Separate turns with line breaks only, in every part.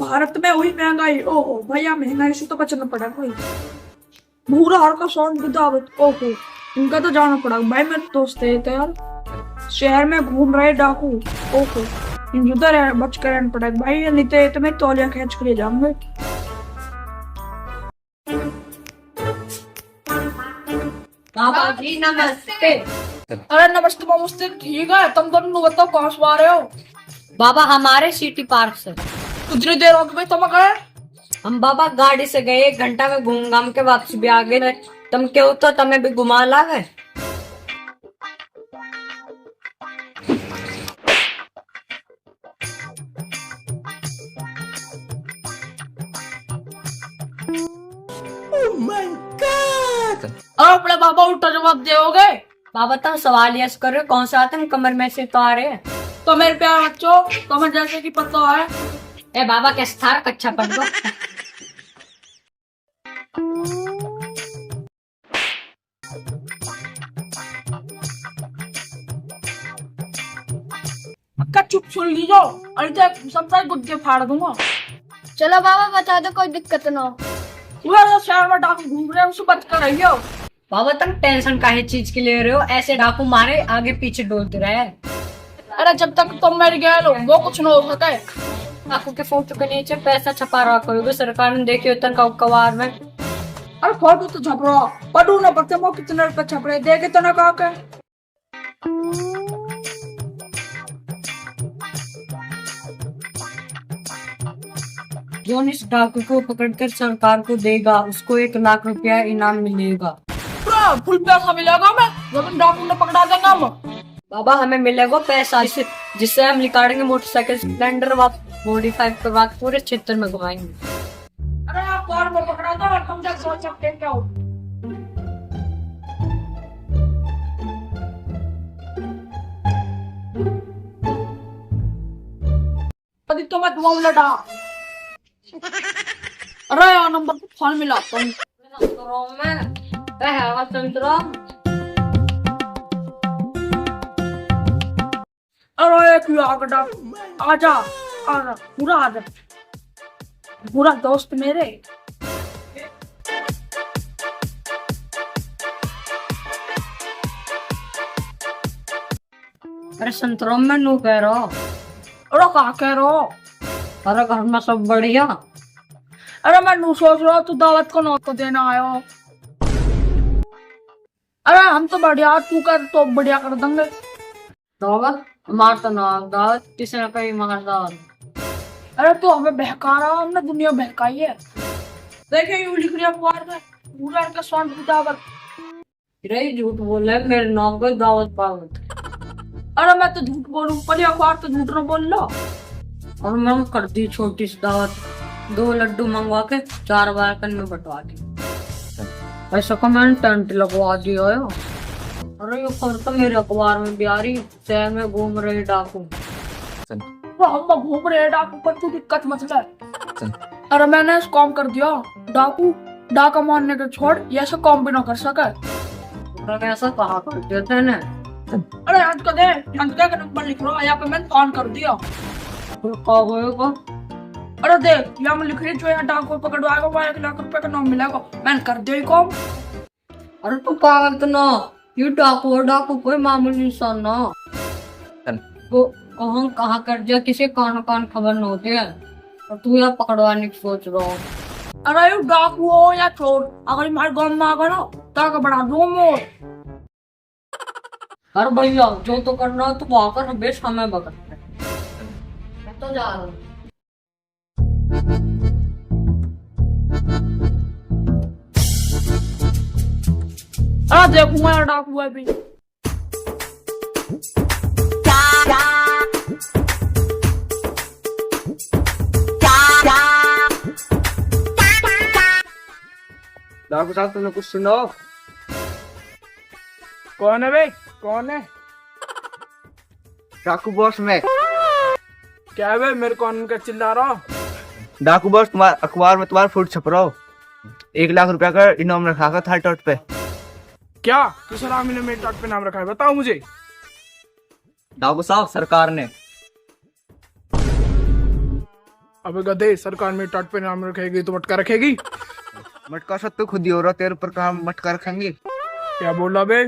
भारत में हुई महंगाई, ओहो भैया महंगाई से तो बचना पड़ेगा भाई। भूरा हर का सॉन्ग दावत, ओहो इनका तो जाना पड़ा भाई। मेरे दोस्त है तो यार शहर में घूम रहे डाकू, ओहो इधर है बच कर रहना पड़ेगा भाई, नहीं तो मैं तौलिया खींच के ले जाऊंगा।
बाबा जी नमस्ते।
अरे नमस्ते नमस्ते, ठीक है तुम दोनों बताओ कहाँ से आ रहे हो?
बाबा हमारे सिटी पार्क से।
कितनी देर हो गई भाई तुम गए?
हम बाबा गाड़ी से गए, 1 घंटा में घूम घाम के वापस भी आ गए। तुम क्यों तो तुम्हें भी घुमा ला गए।
अब अपने बाबा उल्टा जवाब दोगे?
बाबा तुम सवाल यस कर रहे हो, कौन सा तुम कमर में से तो आ रहे हैं।
तो मेरे प्यार बच्चों तुम्हें जैसे कि पता है।
ए बाबा कैसे था कच्चा पड़ गो।
अक्का चुप सुन लीजिए, अरे तो सबसे गुद्दे फाड़ दूंगा।
चलो बाबा बता दो, कोई दिक्कत ना हो।
उधर शहर में डाकू घूम रहे हैं, उससे बच कर रहियो।
बाबा तुम टेंशन काहे चीज के ले रहे हो, ऐसे डाकू मारे आगे पीछे डोलते रहे।
अरे जब तक तुम मेरे गए लो वो कुछ ना हो सके।
डाकू के फोटो के नीचे पैसा छपा रखा होगा, सरकार ने देखी होता है कबार में।
अरे फोटो तो छप रहा, पढ़ू ना पड़ते वो कितने रुपए छप रहे देखे तो ना कहा के।
जो इस डाकू को पकड़कर सरकार को देगा उसको 1 लाख रुपया इनाम मिलेगा।
पूरा फुल पैसा मिलेगा मैं जब डाकू ने पकड़ा देगा हम।
बाबा हमें मिलेगा पैसा जिससे हम निकालेंगे मोटरसाइकिल स्प्लेंडर मॉडिफाई करवा के पूरे क्षेत्र में घुमाएंगे।
अरे आप कौन को पकड़ा दो और तुम जब सोच सकते क्या हो। अभी तो मैं दुआ लड़ा। अरे यार नंबर को फोन मिला तुम। अरे एक आगड़ा आजा आजा पूरा आजा पूरा दोस्त मेरे।
अरे संतरों में नू कह रहा।
अरे क्या कह रहे हो?
अरे घर में सब बढ़िया।
अरे मैं नू सोच रहा हूँ तू दावत को नौत को देना आयो। अरे हम तो बढ़िया, तू कर तो बढ़िया कर देंगे।
दावत मार तो ना दावत किसी ने कहीं मार दावत।
अरे तू हमें बहका रहा, हमने दुनिया बहकाई है। देखे यू लिख रही अखबार में पूरा का स्वान की दावत।
रे झूठ बोले, मेरे नाम को दावत पावत।
अरे मैं तो झूठ बोलूं, पहले अखबार तो झूठ न बोल लो।
और मैं कर दी छोटी सी दावत, 2 लड्डू मंगवा के 4 बार कन में बंटवा दी। ऐसा का मैंने टेंट लगवा दिया है। अरे ये खबर तो मेरे अखबार में भी आ रही, शहर में घूम रहे डाकू।
तो हम घूम रहे हैं डाकू पर तू दिक्कत मत ले। अरे मैंने इस काम कर दिया, डाकू डाका मारने के छोड़ ये ऐसा काम भी ना कर सके।
ऐसा कहा कर देते ना।
अरे आज का दे नंबर लिख रहा है, यहाँ पे मैंने फोन कर दिया। अरे देख यहाँ में लिख रही जो यहाँ डाकू पकड़वाएगा वो 1 लाख रुपए का नाम मिलेगा, मैंने कर दिया काम।
अरे तू पागल तो ना, ये डाकू कोई मामूली इंसान ना। वो कहाँ कर दिया, किसी कान खबर न होती है और तू यहाँ पकड़वाने की सोच रहा हो।
अरे यू डाकू हो या चोर, अगर हमारे गाँव में आ गया ना तो बना दो मोर।
अरे भैया जो तो करना है तो वहां कर, बेश हमें बकर तो जा रहा हूँ।
अरे देखूंगा यार डाकू है भी।
डाकू साहब तुमने कुछ सुनो?
कौन है भाई, कौन है?
डाकू बॉस में।
क्या है मेरे को उनका चिल्ला रहा?
डाकू बॉस तुम्हारे अखबार में तुम्हारा फोटो छप रहा हो, 1 लाख रुपया का इनाम रखा था टॉट पे।
क्या किस रामी ने मेरे टॉट पे नाम रखा है, बताओ मुझे।
डाकू साहब सरकार ने।
अबे गधे, सरकार में टाट पे नाम रखेगी तो मटका रखेगी?
मटका सब तो खुद ही हो रहा, तेरे ऊपर कहाँ मटका रखेंगे?
क्या बोला बे?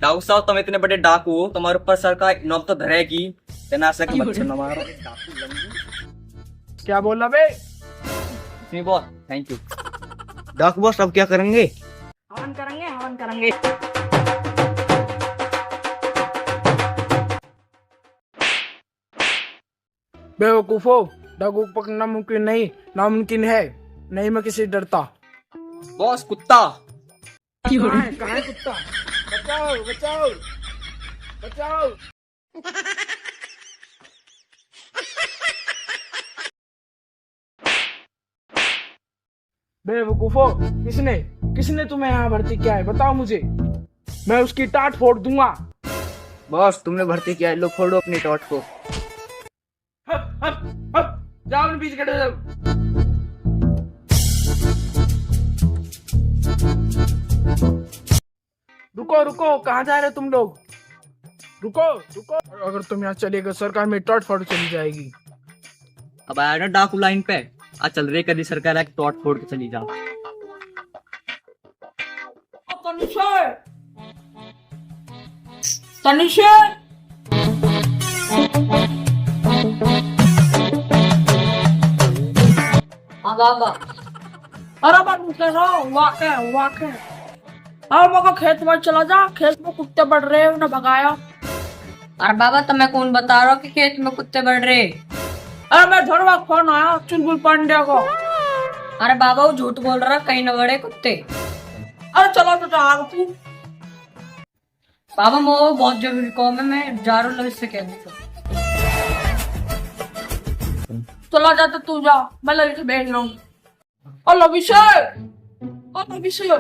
डाकू साहब, तुम इतने बड़े डाकू हो, तुम्हारे ऊपर सरकार इनाम तो धरेगी। तेनासक बच्चे हमारा डाकू लंगू।
क्या बोला बे?
नहीं बॉस, थैंक यू।
डाकू बॉस अब क्या करेंगे?
हवन करेंगे, हवन करेंगे।
बेवकूफो, डाकू को पकड़ना मुमकिन नहीं, नामुमकिन है। नहीं मैं किसी से डरता।
बॉस कुत्ता।
कहाँ है कुत्ता? बचाओ बचाओ बचाओ। बेवकूफो, किसने किसने तुम्हें यहाँ भर्ती किया है? बताओ मुझे, मैं उसकी टाट फोड़ दूंगा।
बॉस तुमने भर्ती किया है, लो फोड़ो अपनी टॉर्च को।
हप हप हप, जाओ अपने पीछे खड़े हो जाओ। रुको रुको, कहाँ जा रहे हो तुम लोग? रुको रुको, अगर तुम यहाँ चलेगा सरकार में टॉट फोड़ चली जाएगी।
अब आया ना डाकू लाइन पे, आज चल रही कदी सरकार एक टॉट फोड़ के चली जा।
तनिषे, तनिषे,
बाबा।
अरे मैं रुके रहो, वाके वाके। अब मगर खेत में चला जा, खेत में कुत्ते बढ़ रहे हैं, उन्हें भगाया।
अरे बाबा, तुम्हें कौन बता रहा हो कि खेत में कुत्ते बढ़ रहे?
अरे मैं धरवा फोन आया चुलबुल पांड्या को।
अरे बाबा, वो झूठ बोल रहा, कहीं न बड़े कुत्ते।
अरे चलो तो जा तू।
बाबा वो बहुत जरूरी काम है, मैं जा रहा हूँ, इससे कह दूँ।
चला जा तो तू जा, मैं लड़के भेज रहा हूँ। और अभिषेक, और अभिषेक।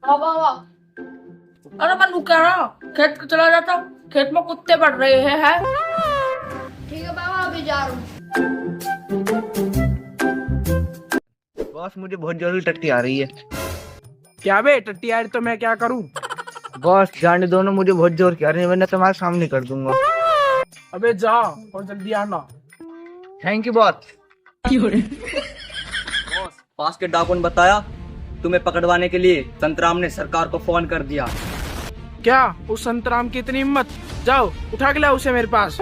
बाबा, अरे मैं रुक रहा, खेत को चला जाता, खेत में कुत्ते बढ़ रहे हैं।
ठीक है बाबा, अभी जा रहा हूँ।
बॉस मुझे बहुत जरूरी टट्टी आ रही है।
क्या बे, टट्टी आ रही तो मैं क्या करूँ?
बॉस जाने दो ना, मुझे बहुत जोर की आ रही है, वरना तुम्हारे सामने कर दूंगा।
अबे जा और जल्दी आना।
Thank you boss.
बॉस, पास के डाकू ने बताया तुम्हें पकड़वाने के लिए संतराम ने सरकार को फोन कर दिया।
क्या उस संतराम की इतनी हिम्मत? जाओ उठा के लाओ उसे मेरे पास।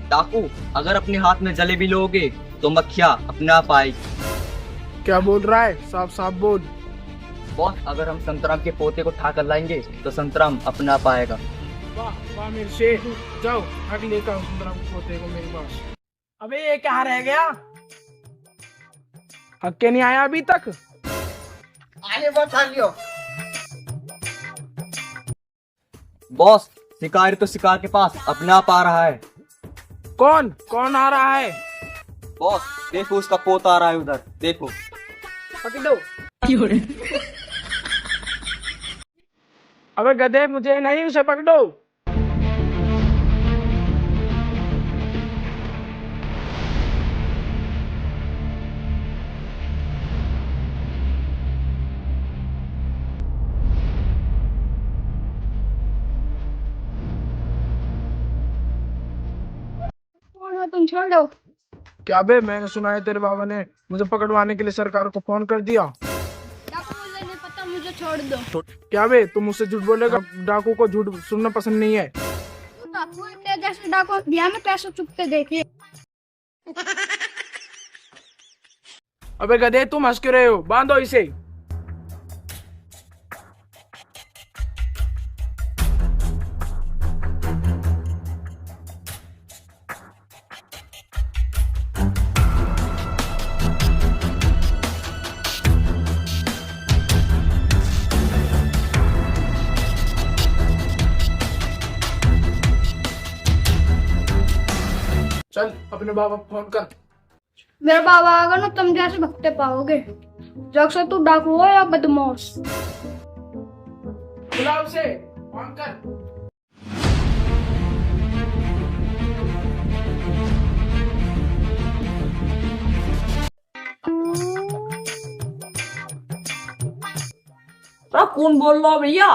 डाकू, अगर अपने हाथ में जलेबी लोगे तो मक्खियाँ अपने आप आएगी।
क्या बोल रहा है? साफ साफ बोल।
बॉस, अगर हम संतराम के पोते को उठा कर लाएंगे तो संतराम अपने आप आएगा।
वाह वाह मेरे शेर, जाओ आगे लेकर आओ संतराम के पोते को मेरे पास। अबे ये कहाँ रह गया? हक्के नहीं आया अभी तक?
आगे बॉस आ लियो।
बॉस, शिकारी तो शिकार के पास अपने आप आ रहा है।
कौन कौन आ रहा है?
बॉस देखो, उसका पोता आ रहा है उधर, देखो।
पकड़ो। अबे गधे, मुझे नहीं, उसे पकड़ो।
तुम छोड़ दो।
क्या बे, मैंने सुना है तेरे बाबा ने मुझे पकड़वाने के लिए सरकार को फोन कर दिया।
डाकू मुझे नहीं पता, मुझे छोड़ दो।
क्या बे, तुम मुझसे झूठ बोलेगा? डाकू को झूठ सुनना पसंद नहीं है।
तू डाकू है, तेरे जैसे डाकू बिहार में पैसे चुपते देखिए।
अबे गधे, तुम हंस क्यों रहे हो? बांधो इसे। चल अपने बाबा को फोन कर।
मेरा बाबा आएगा ना, तुम जैसे भक्ते पाओगे। जब से तू डाकू हो या बदमाश।
बुला उसे, फोन कर।
अरे कौन बोल रहा भैया?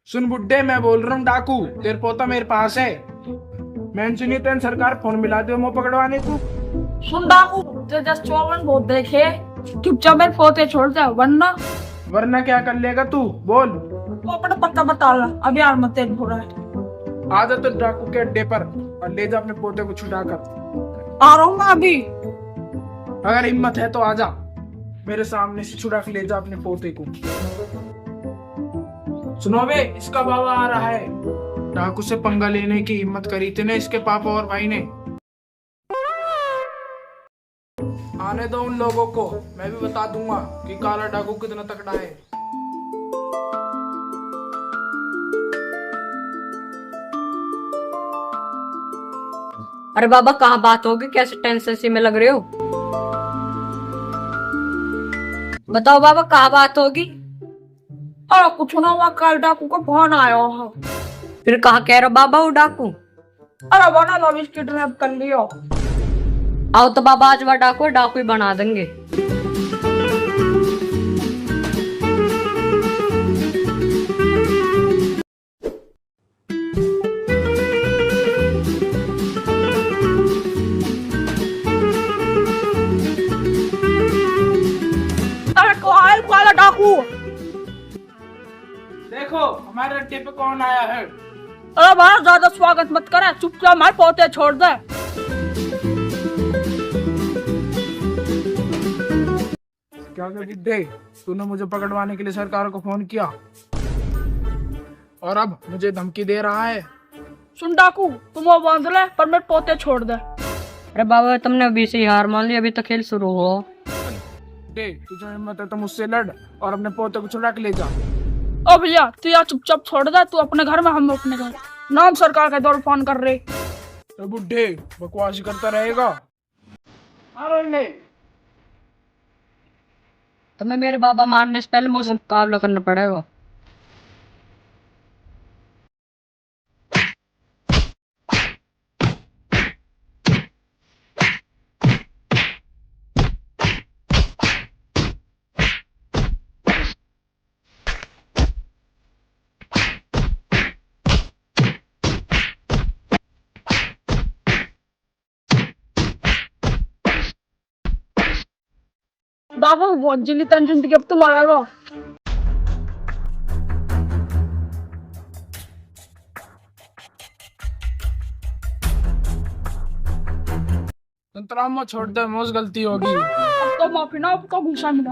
सुन बुड्ढे, मैं बोल रहा हूँ डाकू, तेरे पोता मेरे पास है। मैं सुनी तेन सरकार फोन मिला दे मुँह पकड़वाने को।
सुन डाकू, तेरे जस्ट 54 बहुत देखे, चुपचाप मेरे पोते छोड़ दे,
वरना क्या कर लेगा तू, बोल।
वो अपना पता बता ला, अभी यार मत तेज हो रहा है।
आ जा तो डाकू के अड्डे पर और ले जा अपने पोते को छुड़ा कर।
आ रहा हूँ मैं अभी।
अगर हिम्मत है तो आ जा, मेरे सामने से छुड़ा के ले जा अपने पोते को। सुनो बे, इसका बाबा आ रहा है। डाकू से पंगा लेने की हिम्मत करी थी ना इसके पापा और भाई ने। आने दो उन लोगों को, मैं भी बता दूंगा कि काला डाकू कितना तगड़ा है।
अरे बाबा कहाँ बात होगी, कैसे टेंशन सी में लग रहे हो? बताओ बाबा कहाँ बात होगी?
अरे कुछ ना हुआ, कल डाकू का फोन आया है।
फिर कहाँ कह रहे हो बाबा वो डाकू?
अरे बना लो, इसकी किडनैप कर लियो।
आओ तो बाबा आज वह डाकू ही बना देंगे।
अरे कौन काला डाकू?
देखो हमारे अड्डे पे कौन आया है।
अरे बड़ा ज्यादा स्वागत मत करे, चुपचाप हमारे पोते छोड़ दे।
क्या कर बुड्ढे, तूने मुझे पकड़वाने के लिए सरकार को फोन किया और अब मुझे धमकी दे रहा है।
सुन डाकू, तुम वो बांध ले, पर मेरे पोते छोड़ दे।
अरे बाबा तुमने अभी से ही हार मान ली, अभी तो खेल शुरू हो।
बुड्ढे, तुझे हिम्मत है तो मुझसे लड़ और अपने पोते को छुड़ा के ले जा।
ओ भैया, तू यार चुपचाप छोड़ दे, तू अपने घर में, हम अपने घर। नाम सरकार के दौर फोन कर रहे।
तो बुड्ढे बकवास करता रहेगा। अरे नहीं,
तुम्हें मेरे बाबा मारने से पहले मुझसे मुकाबला करना पड़ेगा।
डाकू बहुत जिली टेंशन थी, अब तुम आ रहे हो।
संतराम छोड़ दे, मुझ गलती होगी।
अब तो माफी ना, अब तो गुस्सा मिला।